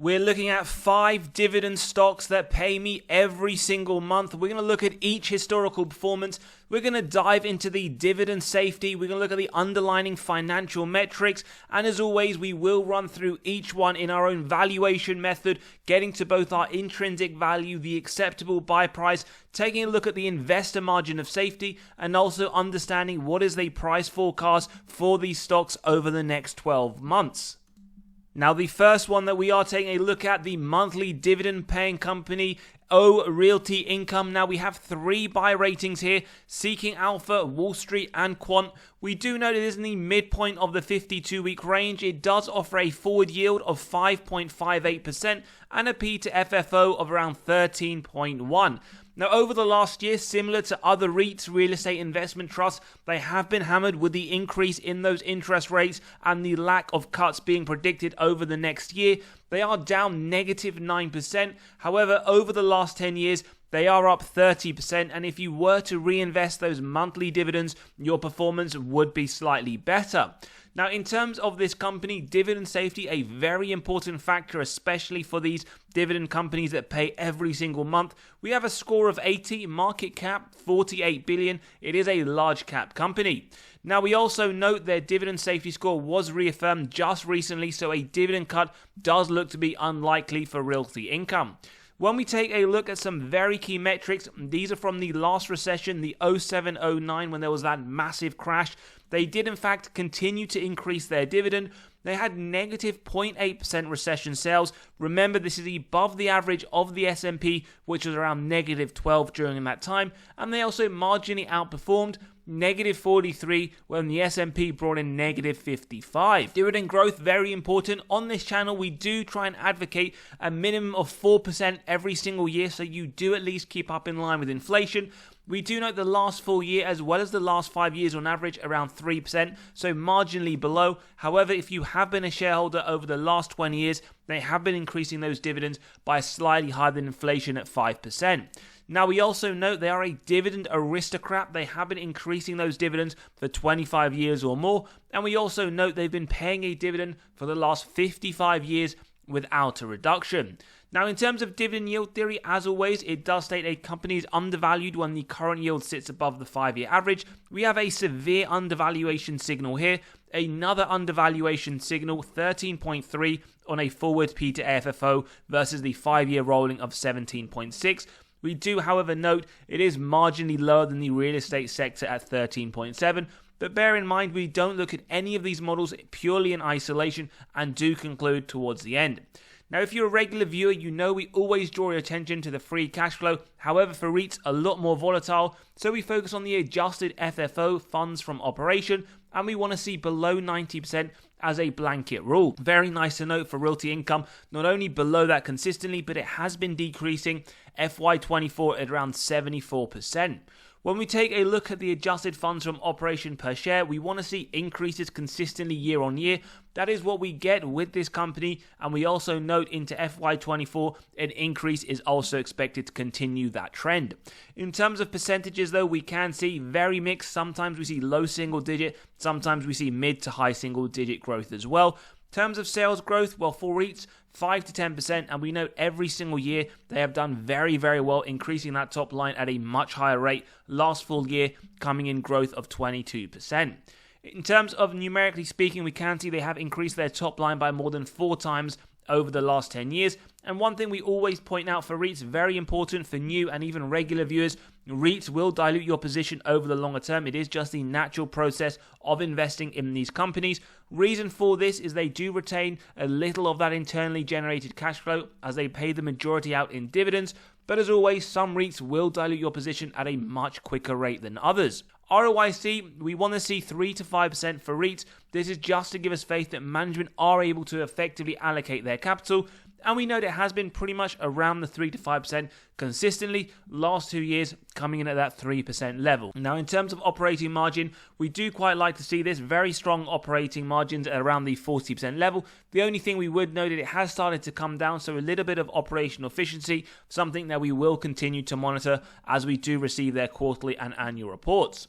We're looking at 5 dividend stocks that pay me every single month. We're going to look at each historical performance. We're going to dive into the dividend safety. We're going to look at the underlying financial metrics. And as always, we will run through each one in our own valuation method, getting to both our intrinsic value, the acceptable buy price, taking a look at the investor margin of safety, and also understanding what is the price forecast for these stocks over the next 12 months. Now, the first one that we are taking a look at, the monthly dividend paying company, Realty Income. Now, we have 3 buy ratings here, Seeking Alpha, Wall Street, and Quant. We do note it is in the midpoint of the 52-week range. It does offer a forward yield of 5.58% and a P to FFO of around 13.1. Now, over the last year, similar to other REITs, real estate investment trusts, they have been hammered with the increase in those interest rates and the lack of cuts being predicted over the next year. They are down negative 9%. However, over the last 10 years, they are up 30%, and if you were to reinvest those monthly dividends, your performance would be slightly better. Now, in terms of this company, dividend safety, a very important factor, especially for these dividend companies that pay every single month. We have a score of 80, market cap 48 billion. It is a large cap company. Now, we also note their dividend safety score was reaffirmed just recently, so a dividend cut does look to be unlikely for Realty Income. When we take a look at some very key metrics, these are from the last recession, the 07-09, when there was that massive crash. They did in fact continue to increase their dividend. They had negative 0.8% recession sales. Remember, this is above the average of the S&P, which was around negative 12 during that time. And they also marginally outperformed, negative 43, when the S&P brought in negative 55. Dividend growth, very important. On this channel, we do try and advocate a minimum of 4% every single year, so you do at least keep up in line with inflation. We do note the last full year as well as the last 5 years on average around 3%, so marginally below. However, if you have been a shareholder over the last 20 years, they have been increasing those dividends by slightly higher than inflation at 5%. Now, we also note they are a dividend aristocrat. They have been increasing those dividends for 25 years or more. And we also note they've been paying a dividend for the last 55 years without a reduction. Now, in terms of dividend yield theory, as always, it does state a company is undervalued when the current yield sits above the 5-year average. We have a severe undervaluation signal here. Another undervaluation signal, 13.3 on a forward P to AFFO versus the 5-year rolling of 17.6. We do, however, note it is marginally lower than the real estate sector at 13.7. But bear in mind, we don't look at any of these models purely in isolation and do conclude towards the end. Now, if you're a regular viewer, you know we always draw your attention to the free cash flow. However, for REITs, a lot more volatile, so we focus on the adjusted FFO, funds from operation, and we want to see below 90% as a blanket rule. Very nice to note for Realty Income, not only below that consistently, but it has been decreasing FY24 at around 74%. When we take a look at the adjusted funds from operation per share, we want to see increases consistently year on year. That is what we get with this company, and we also note into FY24 an increase is also expected to continue that trend. In terms of percentages though, we can see very mixed. Sometimes we see low single digit, sometimes we see mid to high single digit growth as well. In terms of sales growth, well, for REITs, 5 to 10%, and we note every single year they have done very, very well, increasing that top line at a much higher rate. Last full year coming in growth of 22%. In terms of numerically speaking, we can see they have increased their top line by more than 4 times over the last 10 years. And one thing we always point out for REITs, very important for new and even regular viewers, REITs will dilute your position over the longer term. It is just the natural process of investing in these companies. Reason for this is they do retain a little of that internally generated cash flow as they pay the majority out in dividends. But as always, some REITs will dilute your position at a much quicker rate than others. ROIC, we want to see 3 to 5% for REITs. This is just to give us faith that management are able to effectively allocate their capital. And we know that it has been pretty much around the 3 to 5% consistently, last 2 years coming in at that 3% level. Now, in terms of operating margin, we do quite like to see this very strong operating margins at around the 40% level. The only thing we would note that it has started to come down, so a little bit of operational efficiency, something that we will continue to monitor as we do receive their quarterly and annual reports.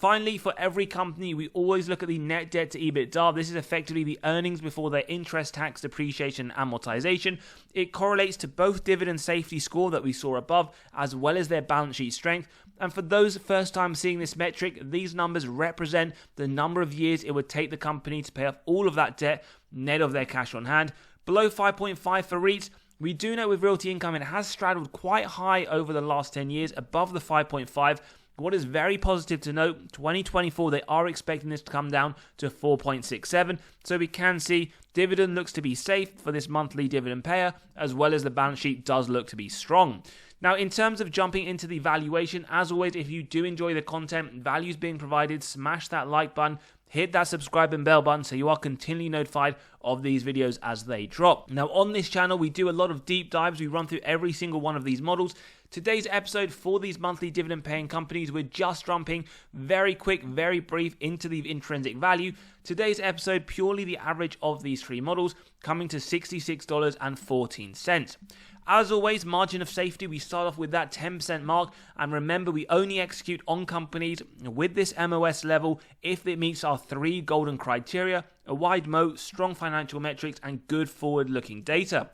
Finally, for every company, we always look at the net debt to EBITDA. This is effectively the earnings before their interest, tax, depreciation, and amortization. It correlates to both dividend safety score that we saw above, as well as their balance sheet strength. And for those first time seeing this metric, these numbers represent the number of years it would take the company to pay off all of that debt, net of their cash on hand. Below 5.5 for REITs. We do know with Realty Income, it has straddled quite high over the last 10 years, above the 5.5. What is very positive to note, 2024, they are expecting this to come down to 4.67. So we can see dividend looks to be safe for this monthly dividend payer, as well as the balance sheet does look to be strong. Now, in terms of jumping into the valuation, as always, if you do enjoy the content, values being provided, smash that like button, hit that subscribe and bell button so you are continually notified of these videos as they drop. Now, on this channel, we do a lot of deep dives. We run through every single one of these models. Today's episode for these monthly dividend paying companies, we're just jumping very quick, very brief into the intrinsic value. Today's episode, purely the average of these three models, coming to $66.14. As always, margin of safety, we start off with that 10% mark. And remember, we only execute on companies with this MOS level if it meets our three golden criteria: a wide moat, strong financial metrics, and good forward-looking data.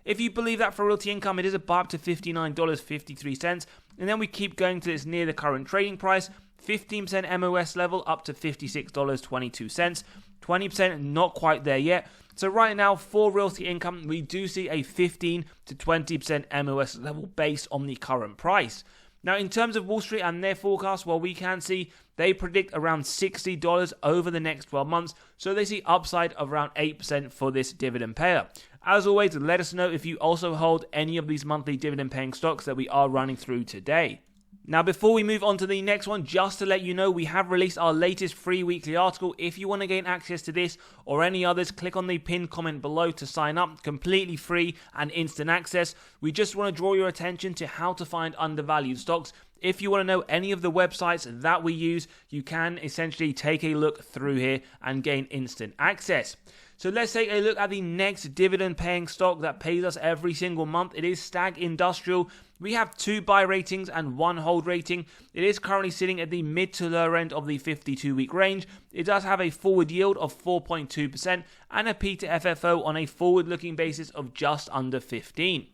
If you believe that for Realty Income, it is up to $59.53. And then we keep going to this near the current trading price, 15% MOS level up to $56.22. 20% not quite there yet. So right now for Realty Income, we do see a 15 to 20% MOS level based on the current price. Now, in terms of Wall Street and their forecast, well, we can see they predict around $60 over the next 12 months. So they see upside of around 8% for this dividend payer. As always, let us know if you also hold any of these monthly dividend paying stocks that we are running through today. Now, before we move on to the next one, just to let you know, we have released our latest free weekly article. If you want to gain access to this or any others, click on the pinned comment below to sign up. Completely free and instant access. We just want to draw your attention to how to find undervalued stocks. If you want to know any of the websites that we use, you can essentially take a look through here and gain instant access. So let's take a look at the next dividend paying stock that pays us every single month. It is Stag Industrial. We have 2 buy ratings and 1 hold rating. It is currently sitting at the mid to lower end of the 52-week range. It does have a forward yield of 4.2% and a P to FFO on a forward-looking basis of just under 15.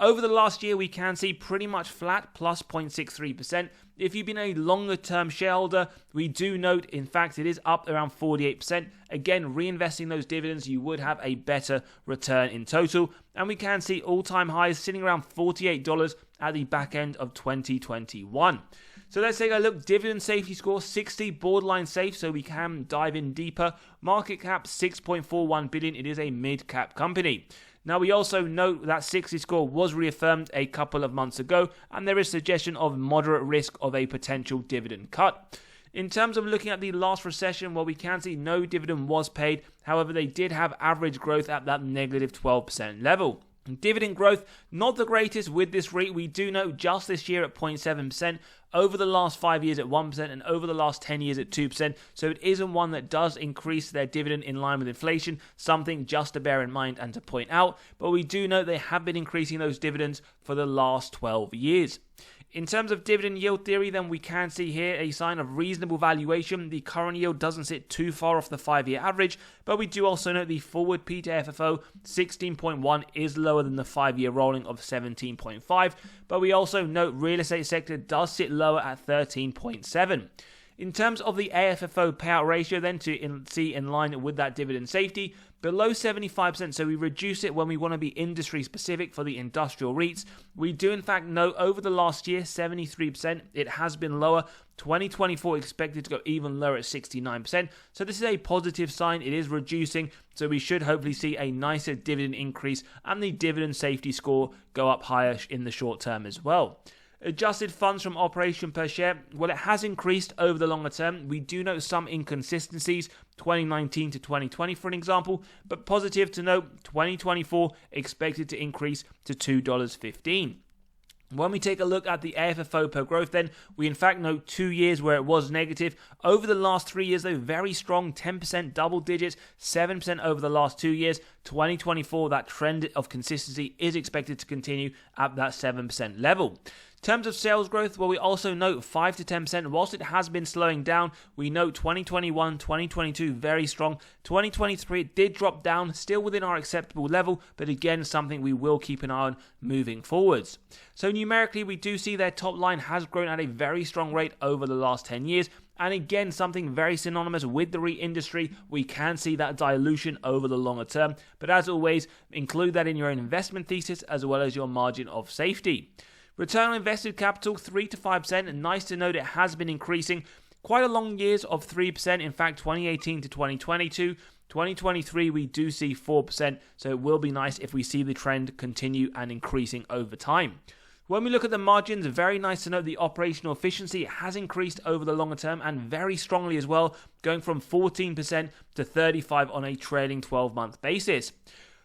Over the last year, we can see pretty much flat, plus 0.63%. If you've been a longer-term shareholder, we do note, in fact, it is up around 48%. Again, reinvesting those dividends, you would have a better return in total. And we can see all-time highs sitting around $48 at the back end of 2021. So let's take a look. Dividend safety score, 60, borderline safe, so we can dive in deeper. Market cap, $6.41 billion. It is a mid-cap company. Now, we also note that 60 score was reaffirmed a couple of months ago, and there is suggestion of moderate risk of a potential dividend cut. In terms of looking at the last recession, well, we can see no dividend was paid. However, they did have average growth at that negative 12% level. Dividend growth, not the greatest with this REIT. We do note just this year at 0.7%, over the last 5 years at 1%, and over the last 10 years at 2%. So it isn't one that does increase their dividend in line with inflation, something just to bear in mind and to point out. But we do note they have been increasing those dividends for the last 12 years. In terms of dividend yield theory, then we can see here a sign of reasonable valuation. The current yield doesn't sit too far off the 5-year average, but we do also note the forward P to FFO 16.1 is lower than the 5-year rolling of 17.5, but we also note real estate sector does sit lower at 13.7. In terms of the AFFO payout ratio, then to see in line with that dividend safety, below 75%, so we reduce it when we want to be industry specific for the industrial REITs. We do in fact note over the last year, 73%, it has been lower. 2024 expected to go even lower at 69%. So this is a positive sign. It is reducing, so we should hopefully see a nicer dividend increase and the dividend safety score go up higher in the short term as well. Adjusted funds from operation per share, well, it has increased over the longer term. We do note some inconsistencies, 2019 to 2020 for an example, but positive to note, 2024 expected to increase to $2.15. When we take a look at the AFFO per growth, then we in fact note 2 years where it was negative. Over the last 3 years, though, very strong, 10% double digits, 7% over the last 2 years. 2024, that trend of consistency is expected to continue at that 7% level. In terms of sales growth, well, we also note 5 to 10%. Whilst it has been slowing down, we note 2021, 2022 very strong. 2023 it did drop down, still within our acceptable level, but again something we will keep an eye on moving forwards. So numerically, we do see their top line has grown at a very strong rate over the last 10 years. And again, something very synonymous with the REIT industry, we can see that dilution over the longer term. But as always, include that in your investment thesis as well as your margin of safety. Return on invested capital, 3 to 5%. And nice to note it has been increasing. Quite a long years of 3%. In fact, 2018 to 2022. 2023, we do see 4%. So it will be nice if we see the trend continue and increasing over time. When we look at the margins, very nice to note the operational efficiency has increased over the longer term and very strongly as well, going from 14% to 35% on a trailing 12-month basis.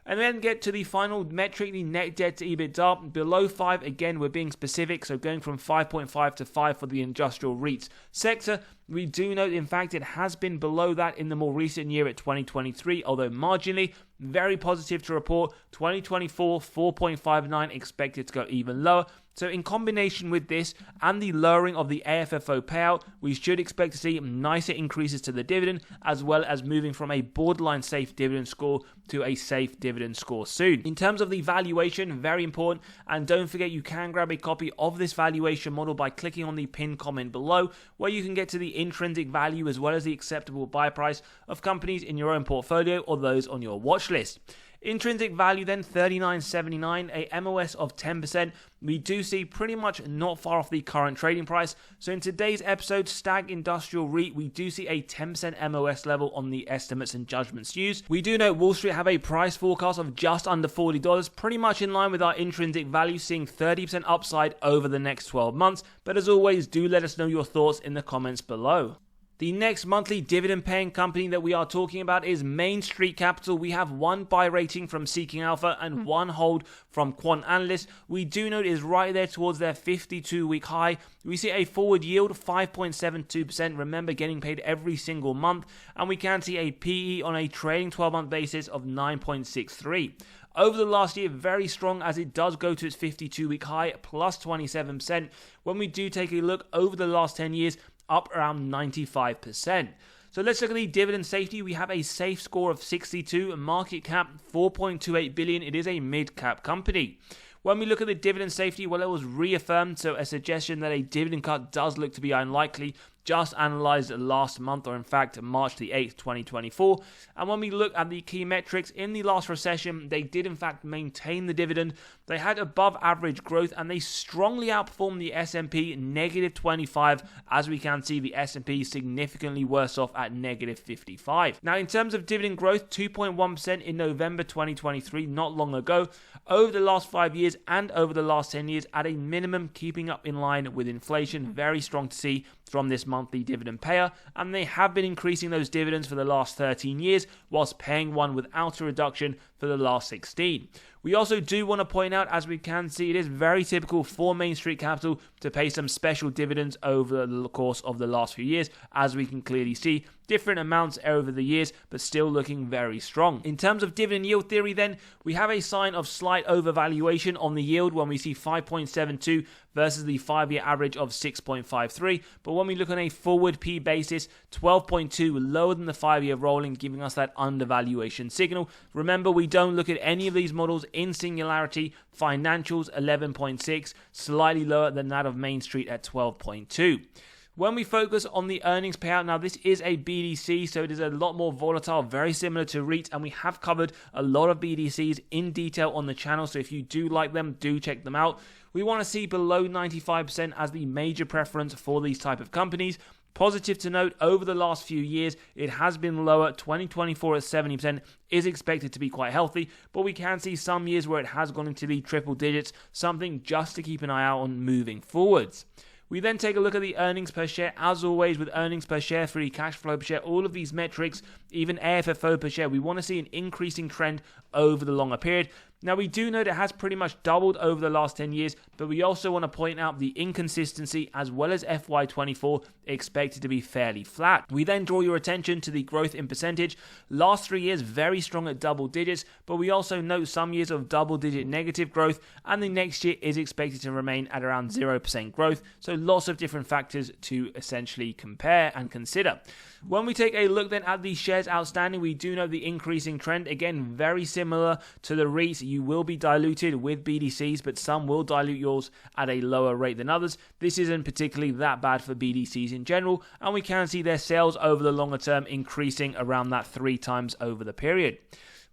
And then get to the final metric, the net debt to EBITDA, below 5. Again, we're being specific, so going from 5.5 to 5 for the industrial REITs sector. We do note, in fact, it has been below that in the more recent year at 2023, although marginally. Very positive to report. 2024, 4.59, expected to go even lower. So in combination with this and the lowering of the AFFO payout, we should expect to see nicer increases to the dividend, as well as moving from a borderline safe dividend score to a safe dividend score soon. In terms of the valuation, very important, and don't forget you can grab a copy of this valuation model by clicking on the pinned comment below, where you can get to the intrinsic value as well as the acceptable buy price of companies in your own portfolio or those on your watch list. Intrinsic value then, $39.79, a MOS of 10%. We do see pretty much not far off the current trading price. So in today's episode, Stag Industrial REIT, we do see a 10% MOS level on the estimates and judgments used. We do know Wall Street have a price forecast of just under $40, pretty much in line with our intrinsic value, seeing 30% upside over the next 12 months. But as always, do let us know your thoughts in the comments below. The next monthly dividend paying company that we are talking about is Main Street Capital. We have one buy rating from Seeking Alpha and one hold from Quant Analyst. We do note it is right there towards their 52-week high. We see a forward yield of 5.72%. Remember, getting paid every single month. And we can see a PE on a trailing 12-month basis of 9.63. Over the last year, very strong as it does go to its 52-week high, plus 27%. When we do take a look over the last 10 years, up around 95%. So let's look at the dividend safety. We have a safe score of 62, market cap 4.28 billion. It is a mid-cap company. When we look at the dividend safety, well, it was reaffirmed, so a suggestion that a dividend cut does look to be unlikely, just analysed last month, or in fact March the 8th, 2024. And when we look at the key metrics, in the last recession, they did in fact maintain the dividend. They had above average growth and they strongly outperformed the S&P, negative 25, as we can see the S&P significantly worse off at negative 55. Now in terms of dividend growth, 2.1% in November 2023, not long ago. Over the last 5 years and over the last 10 years, at a minimum, keeping up in line with inflation. Very strong to see from this monthly dividend payer, and they have been increasing those dividends for the last 13 years whilst paying one without a reduction for the last 16. We also do want to point out, as we can see, it is very typical for Main Street Capital to pay some special dividends over the course of the last few years, as we can clearly see. Different amounts over the years, but still looking very strong. In terms of dividend yield theory then, we have a sign of slight overvaluation on the yield when we see 5.72 versus the 5-year average of 6.53. But when we look on a forward P basis, 12.2 lower than the 5-year rolling, giving us that undervaluation signal. Remember, we don't look at any of these models in singularity. Financials 11.6, slightly lower than that of Main Street at 12.2. When we focus on the earnings payout, now this is a BDC, so it is a lot more volatile, very similar to REIT, and we have covered a lot of BDCs in detail on the channel, so if you do like them, do check them out. We want to see below 95% as the major preference for these type of companies. Positive to note, over the last few years, it has been lower. 2024 at 70% is expected to be quite healthy, but we can see some years where it has gone into the triple digits, something just to keep an eye out on moving forwards. We then take a look at the earnings per share. As always, with earnings per share, free cash flow per share, all of these metrics, even AFFO per share, we want to see an increasing trend over the longer period. Now, we do know that it has pretty much doubled over the last 10 years, but we also want to point out the inconsistency as well as FY24 expected to be fairly flat. We then draw your attention to the growth in percentage. Last 3 years, very strong at double digits, but we also note some years of double-digit negative growth, and the next year is expected to remain at around 0% growth, so lots of different factors to essentially compare and consider. When we take a look then at the shares outstanding, we do know the increasing trend. Again, very similar to the REITs. You will be diluted with BDCs, but some will dilute yours at a lower rate than others. This isn't particularly that bad for BDCs in general, and we can see their sales over the longer term increasing around that 3 times over the period.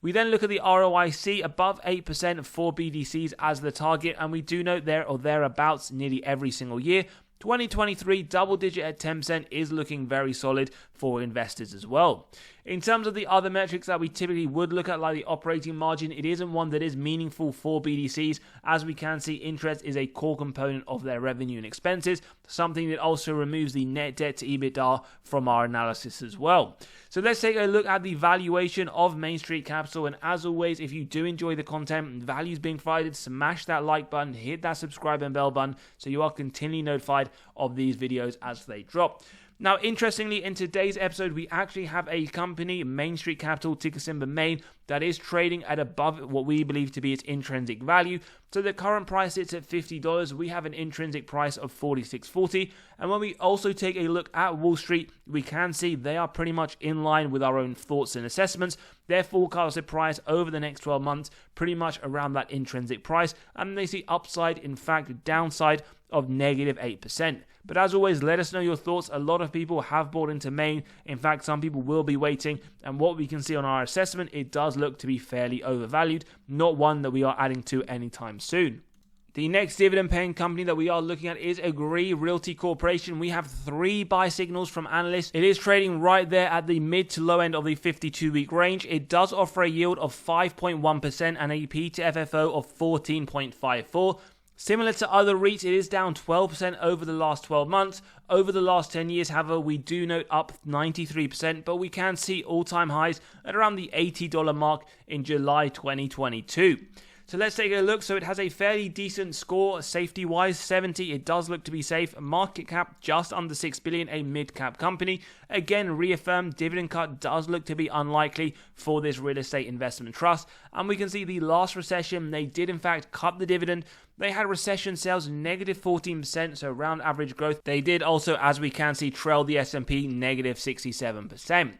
We then look at the ROIC above 8% for BDCs as the target, and we do note there or thereabouts nearly every single year. 2023 double digit at 10% is looking very solid for investors as well. In terms of the other metrics that we typically would look at, like the operating margin, it isn't one that is meaningful for BDCs. As we can see, interest is a core component of their revenue and expenses, something that also removes the net debt to EBITDA from our analysis as well. So let's take a look at the valuation of Main Street Capital, and as always, if you do enjoy the content, values being provided, smash that like button, hit that subscribe and bell button so you are continually notified of these videos as they drop. Now, interestingly, in today's episode, we actually have a company, Main Street Capital, ticker symbol MAIN, that is trading at above what we believe to be its intrinsic value. So the current price sits at $50. We have an intrinsic price of $46.40. And when we also take a look at Wall Street, we can see they are pretty much in line with our own thoughts and assessments. Their forecasted price over the next 12 months, pretty much around that intrinsic price. And they see upside, in fact, downside of negative 8%. But as always, let us know your thoughts. A lot of people have bought into Main. In fact, some people will be waiting. And what we can see on our assessment, it does look to be fairly overvalued, not one that we are adding to anytime soon. The next dividend-paying company that we are looking at is Agree Realty Corporation. We have 3 buy signals from analysts. It is trading right there at the mid to low end of the 52-week range. It does offer a yield of 5.1% and a P to FFO of 14.54. Similar to other REITs, it is down 12% over the last 12 months. Over the last 10 years, however, we do note up 93%, but we can see all-time highs at around the $80 mark in July 2022. So let's take a look. So it has a fairly decent score, safety-wise, 70. It does look to be safe. Market cap just under $6 billion, a mid-cap company. Again, reaffirmed, dividend cut does look to be unlikely for this real estate investment trust. And we can see the last recession, they did in fact cut the dividend. They had recession sales negative 14%, so around average growth. They did also, as we can see, trail the S&P negative 67%.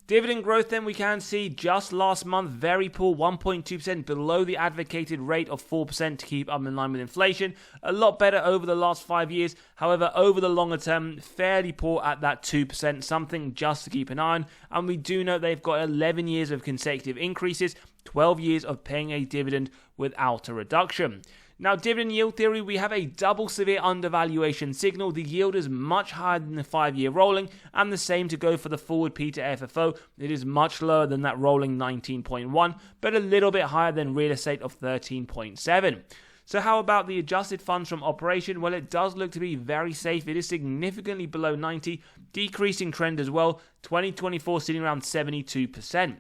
Dividend growth then we can see just last month, very poor, 1.2% below the advocated rate of 4% to keep up in line with inflation. A lot better over the last 5 years. However, over the longer term, fairly poor at that 2%, something just to keep an eye on. And we do know they've got 11 years of consecutive increases, 12 years of paying a dividend without a reduction. Now, dividend yield theory, we have a double severe undervaluation signal. The yield is much higher than the 5-year rolling, and the same to go for the forward P to FFO. It is much lower than that rolling 19.1, but a little bit higher than real estate of 13.7. So how about the adjusted funds from operation? Well, it does look to be very safe. It is significantly below 90, decreasing trend as well. 2024 sitting around 72%.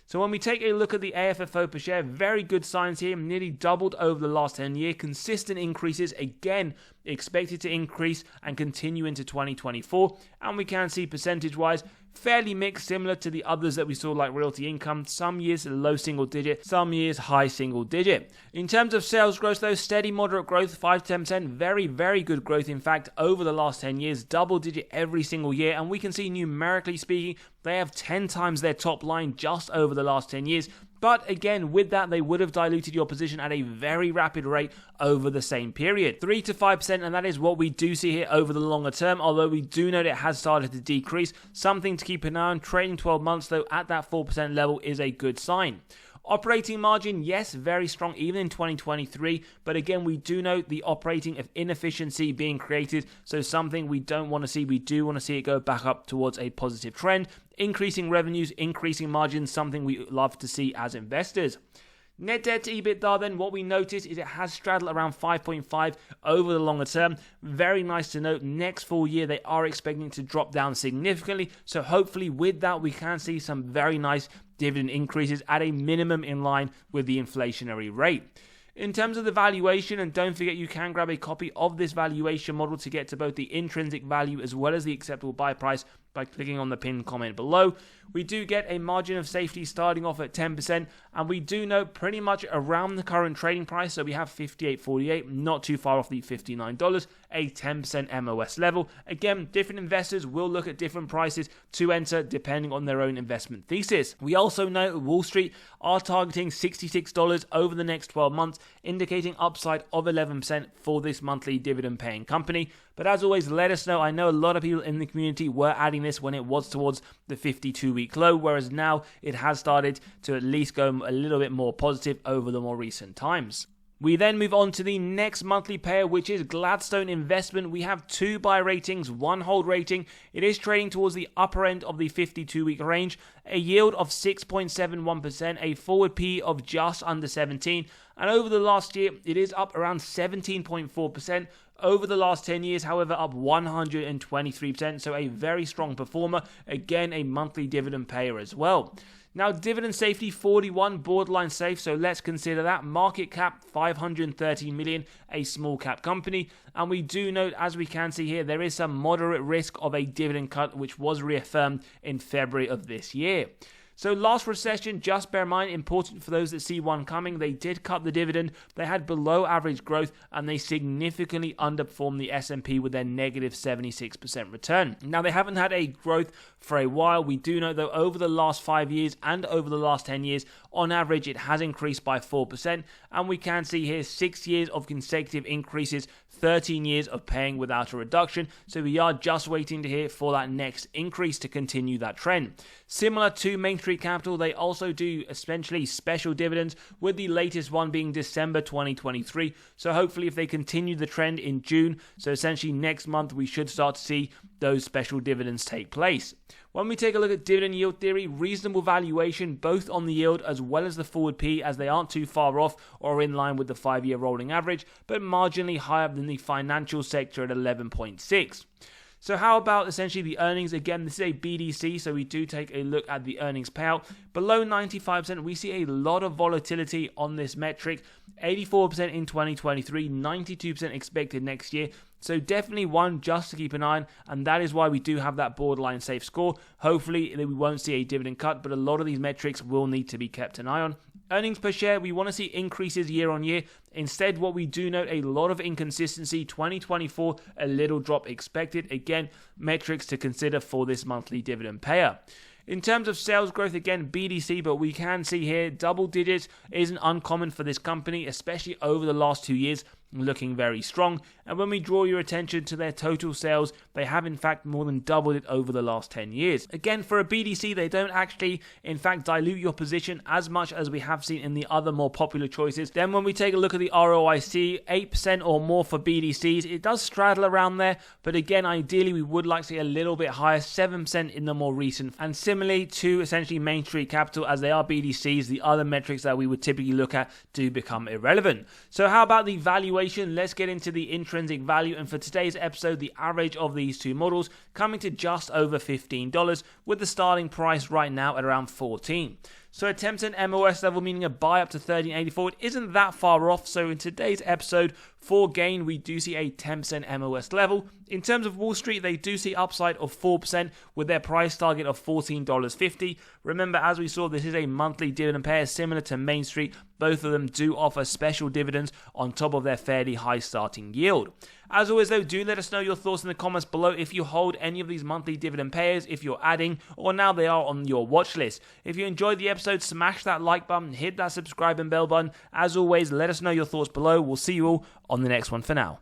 So when we take a look at the AFFO per share, very good signs here, nearly doubled over the last 10 years, consistent increases, again, expected to increase and continue into 2024, and we can see percentage-wise, fairly mixed, similar to the others that we saw like Realty Income, some years low single digit, some years high single digit. In terms of sales growth though, steady moderate growth, 5-10%, very, very good growth in fact over the last 10 years, double digit every single year, and we can see numerically speaking, they have 10 times their top line just over the last 10 years. But again, with that, they would have diluted your position at a very rapid rate over the same period. 3 to 5%, and that is what we do see here over the longer term, although we do know that it has started to decrease. Something to keep an eye on. Trading 12 months, though, at that 4% level is a good sign. Operating margin, yes, very strong even in 2023, but again, we do note the operating of inefficiency being created, so something we don't want to see. We do want to see it go back up towards a positive trend. Increasing revenues, increasing margins, something we love to see as investors. Net debt to EBITDA then, what we notice is it has straddled around 5.5 over the longer term. Very nice to note, next full year they are expecting to drop down significantly, so hopefully with that we can see some very nice dividend increases at a minimum in line with the inflationary rate. In terms of the valuation, and don't forget you can grab a copy of this valuation model to get to both the intrinsic value as well as the acceptable buy price by clicking on the pinned comment below. We do get a margin of safety starting off at 10%, and we do know pretty much around the current trading price, so we have $58.48, not too far off the $59, a 10% MOS level. Again, different investors will look at different prices to enter depending on their own investment thesis. We also know Wall Street are targeting $66 over the next 12 months, indicating upside of 11% for this monthly dividend paying company. But as always, let us know. I know a lot of people in the community were adding this when it was towards the 52-week low, whereas now it has started to at least go a little bit more positive over the more recent times. We then move on to the next monthly pair, which is Gladstone Investment. We have 2 buy ratings, 1 hold rating. It is trading towards the upper end of the 52-week range, a yield of 6.71%, a forward P of just under 17, and over the last year, it is up around 17.4%. Over the last 10 years, however, up 123%, so a very strong performer. Again, a monthly dividend payer as well. Now, dividend safety 41, borderline safe, so let's consider that. Market cap 530 million, a small cap company. And we do note, as we can see here, there is some moderate risk of a dividend cut, which was reaffirmed in February of this year. So last recession, just bear in mind, important for those that see one coming, they did cut the dividend, they had below average growth, and they significantly underperformed the S&P with their negative 76% return. Now, they haven't had a growth for a while. We do know, though, over the last 5 years and over the last 10 years, on average, it has increased by 4%, and we can see here 6 years of consecutive increases, 13 years of paying without a reduction, so we are just waiting to hear for that next increase to continue that trend. Similar to Main Street Capital, they also do essentially special dividends, with the latest one being December 2023, so hopefully if they continue the trend in June, so essentially next month, we should start to see those special dividends take place. When we take a look at dividend yield theory, reasonable valuation both on the yield as well as the forward P, as they aren't too far off or in line with the 5-year rolling average, but marginally higher than the financial sector at 11.6. So how about essentially the earnings? Again, this is a BDC, so we do take a look at the earnings payout. Below 95%, we see a lot of volatility on this metric. 84% in 2023, 92% expected next year. So definitely one just to keep an eye on, and that is why we do have that borderline safe score. Hopefully we won't see a dividend cut, but a lot of these metrics will need to be kept an eye on. Earnings per share, we want to see increases year on year. Instead, what we do note, a lot of inconsistency. 2024, a little drop expected. Again, metrics to consider for this monthly dividend payer. In terms of sales growth, again, BDC, but we can see here double digits isn't uncommon for this company, especially over the last 2 years, looking very strong. And when we draw your attention to their total sales, they have in fact more than doubled it over the last 10 years. Again, for a BDC, they don't actually in fact dilute your position as much as we have seen in the other more popular choices. Then when we take a look at the ROIC, 8% or more for BDCs, it does straddle around there, but again, ideally we would like to see a little bit higher, 7% in the more recent. And similarly to essentially Main Street Capital, as they are BDCs, the other metrics that we would typically look at do become irrelevant. So how about the valuation? Let's get into the intrinsic value, and for today's episode, the average of these two models coming to just over $15, with the starting price right now at around $14. So a 10% MOS level, meaning a buy up to $13.84, it isn't that far off. So in today's episode, for gain, we do see a 10% MOS level. In terms of Wall Street, they do see upside of 4% with their price target of $14.50. Remember, as we saw, this is a monthly dividend payer similar to Main Street. Both of them do offer special dividends on top of their fairly high starting yield. As always, though, do let us know your thoughts in the comments below if you hold any of these monthly dividend payers, if you're adding, or now they are on your watch list. If you enjoyed the episode, smash that like button, hit that subscribe and bell button. As always, let us know your thoughts below. We'll see you all on the next one for now.